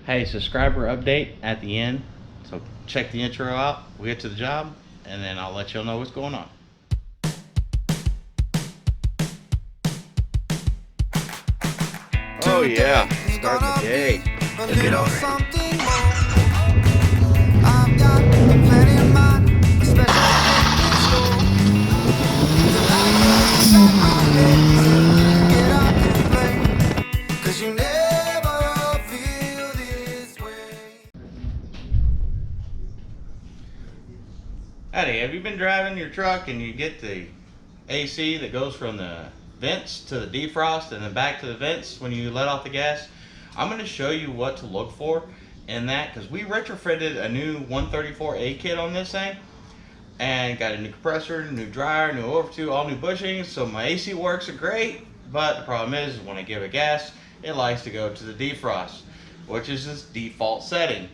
Hey, subscriber update at the end. So check the intro out. We'll get to the job, and then I'll let y'all know what's going on. Oh yeah, starting the day. Look it over. I've got plenty of mine, a special thing in store. Till I get back my head, get up and play. 'Cause you never feel this way. Howdy, have you been driving your truck and you get the AC that goes from the vents to the defrost and then back to the vents when you let off the gas? I'm going to show you what to look for in that, because we retrofitted a new 134 A kit on this thing and got a new compressor, new dryer, new overtube, all new bushings. So my AC works great, but the problem is when I give it gas, it likes to go to the defrost, which is its default setting.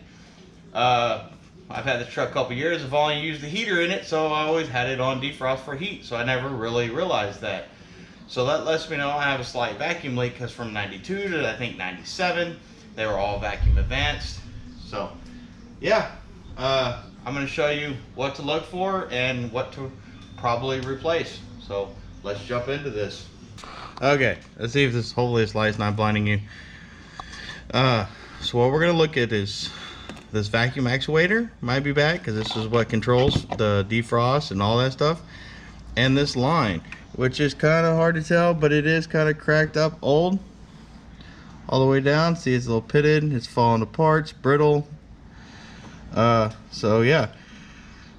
I've had this truck a couple years. I've only used the heater in it, so I always had it on defrost for heat, so I never really realized that. So that lets me know I have a slight vacuum leak, because from 92 to I think 97, they were all vacuum advanced. So yeah, I'm going to show you what to look for and what to probably replace. So let's jump into this. Okay, let's see if this, hopefully this light's not blinding you. So what we're going to look at is this vacuum actuator. Might be bad because this is what controls the defrost and all that stuff. And this line, which is kind of hard to tell, but it is kind of cracked up, old, all the way down. See, it's a little pitted, it's falling apart, it's brittle. So yeah,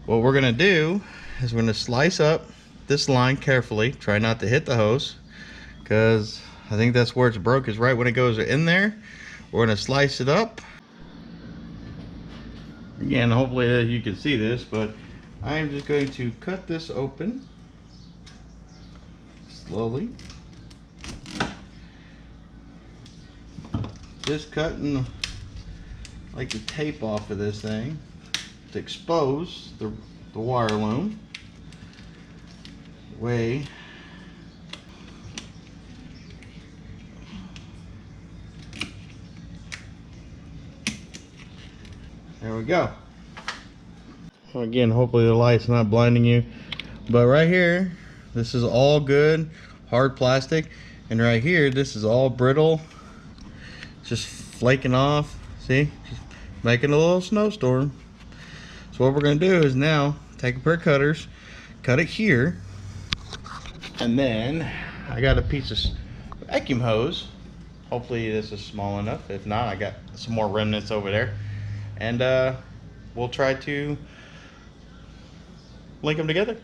what we're gonna do is we're gonna slice up this line carefully. Try not to hit the hose, because I think that's where it's broke, is right when it goes in there. We're gonna slice it up. Again, hopefully you can see this, but I am just going to cut this open slowly. Just cutting like the tape off of this thing to expose the wire loom. Way there we go. Again, hopefully the light's not blinding you, but right here, this is all good hard plastic, and right here, this is all brittle, just flaking off. See, just making a little snowstorm. So what we're going to do is now take a pair of cutters, cut it here, and then I got a piece of vacuum hose. Hopefully this is small enough. If not, I got some more remnants over there, and we'll try to link them together.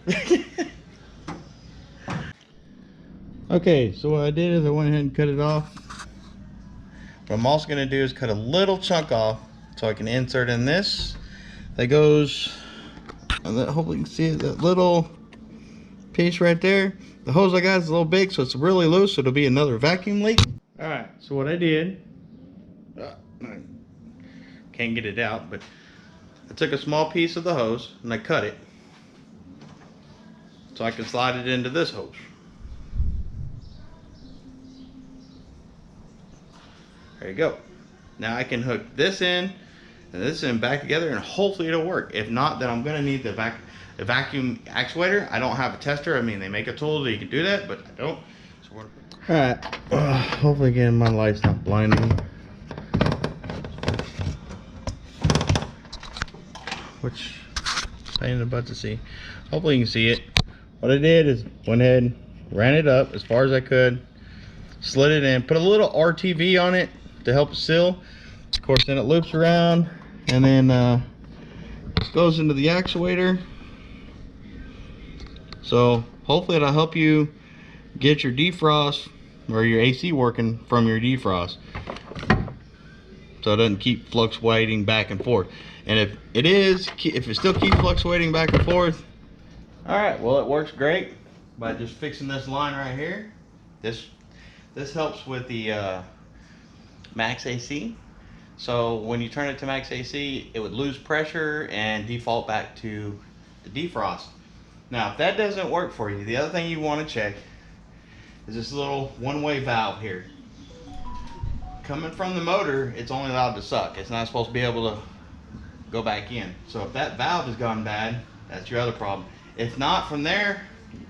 Okay, so what I did is I went ahead and cut it off. What I'm also going to do is cut a little chunk off so I can insert in this. That goes, and then hopefully you can see it, that little piece right there. The hose I got is a little big, so it's really loose, so it'll be another vacuum leak. Alright, so what I did, I can't get it out, but I took a small piece of the hose and I cut it so I can slide it into this hose. There you go. Now I can hook this in and this in back together, and hopefully it'll work. If not, then I'm gonna need the vacuum actuator. I don't have a tester. I mean, they make a tool that you can do that, but I don't. So all right. Hopefully, again, my light's not blinding. Which I ain't about to see. Hopefully you can see it. What I did is went ahead, ran it up as far as I could, slid it in, put a little RTV on it to help it seal. Of course, then it loops around and then goes into the actuator. So hopefully it'll help you get your defrost or your AC working from your defrost, so it doesn't keep fluctuating back and forth. And if it still keeps fluctuating back and forth, all right, well, it works great by just fixing this line right here. This helps with the max AC. So when you turn it to max AC, it would lose pressure and default back to the defrost. Now, if that doesn't work for you, the other thing you want to check is this little one-way valve here. coming from the motor, it's only allowed to suck. It's not supposed to be able to go back in. So if that valve has gone bad, that's your other problem. If not, from there,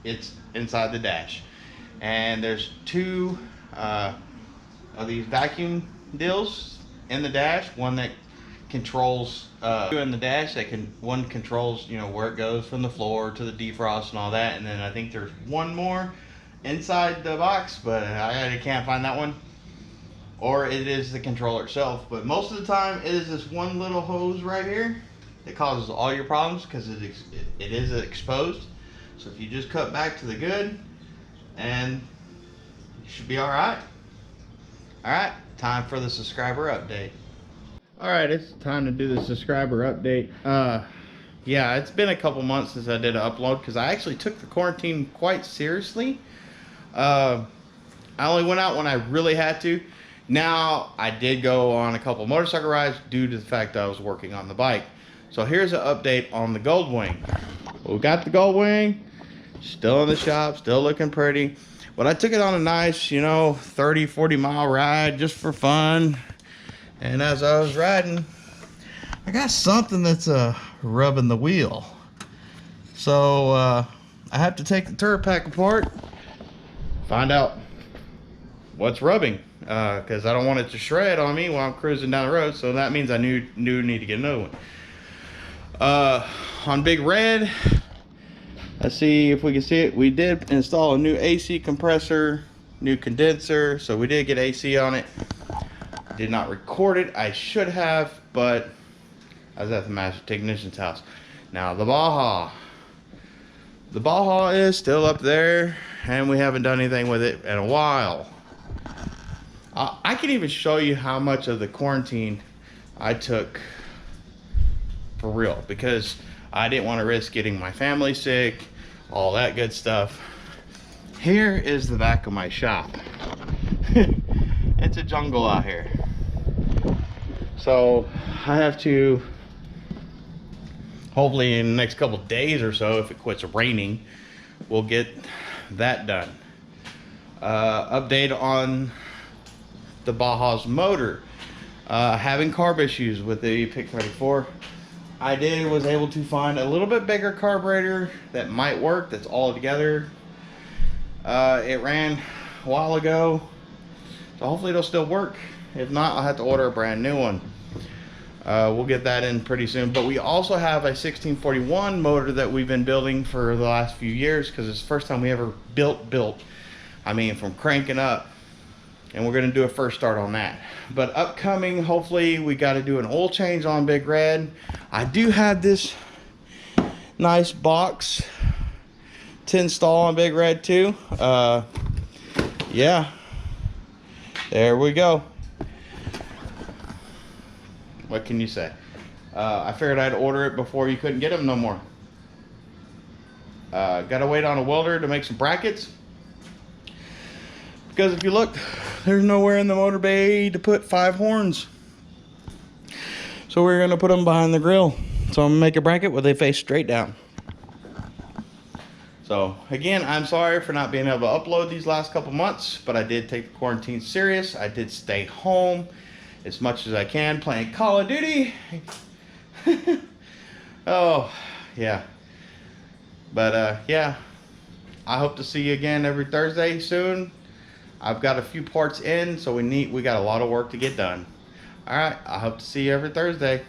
it's inside the dash. And there's two of these vacuum deals in the dash. One that controls in the dash one controls, you know, where it goes from the floor to the defrost and all that. And then I think there's one more inside the box, but I can't find that one. Or it is the controller itself. But most of the time, it is this one little hose right here that causes all your problems, because it is exposed. So if you just cut back to the good, and you should be all right. All right, time for the subscriber update. All right, it's time to do the subscriber update. Yeah, it's been a couple months since I did an upload, because I actually took the quarantine quite seriously. I only went out when I really had to. Now, I did go on a couple motorcycle rides due to the fact that I was working on the bike. So here's an update on the Gold Wing. We got the Gold Wing, still in the shop, still looking pretty. But I took it on a nice, you know, 30, 40 mile ride just for fun. And as I was riding, I got something that's rubbing the wheel. So I have to take the turret pack apart, find out what's rubbing, because I don't want it to shred on me while I'm cruising down the road. So that means I need to get another one. On Big Red, let's see if we can see it. We did install a new AC compressor, new condenser, so we did get AC on it. Did not record it. I should have, but I was at the master technician's house. Now the Baja is still up there, and we haven't done anything with it in a while. I can even show you how much of the quarantine I took for real, because I didn't want to risk getting my family sick, all that good stuff. Here is the back of my shop. It's a jungle out here. So I have to, hopefully in the next couple days or so, if it quits raining, we'll get that done. Update on the Baja's motor. Having carb issues with the PIC 34. I was able to find a little bit bigger carburetor that might work, that's all together. It ran a while ago, so hopefully it'll still work. If not, I'll have to order a brand new one. We'll get that in pretty soon. But we also have a 1641 motor that we've been building for the last few years, because it's the first time we ever built. I mean, from cranking up. And we're going to do a first start on that. But upcoming, hopefully, we got to do an oil change on Big Red. I do have this nice box to install on Big Red too. Yeah, there we go. What can you say? I figured I'd order it before you couldn't get them no more. Gotta wait on a welder to make some brackets, because if you look, there's nowhere in the motor bay to put 5 horns. So we're gonna put them behind the grill. So I'm gonna make a bracket where they face straight down. So again, I'm sorry for not being able to upload these last couple months, but I did take the quarantine serious. I did stay home as much as I can, playing Call of Duty. Oh, yeah. But yeah, I hope to see you again every Thursday soon. I've got a few parts in, so we got a lot of work to get done. All right, I hope to see you every Thursday.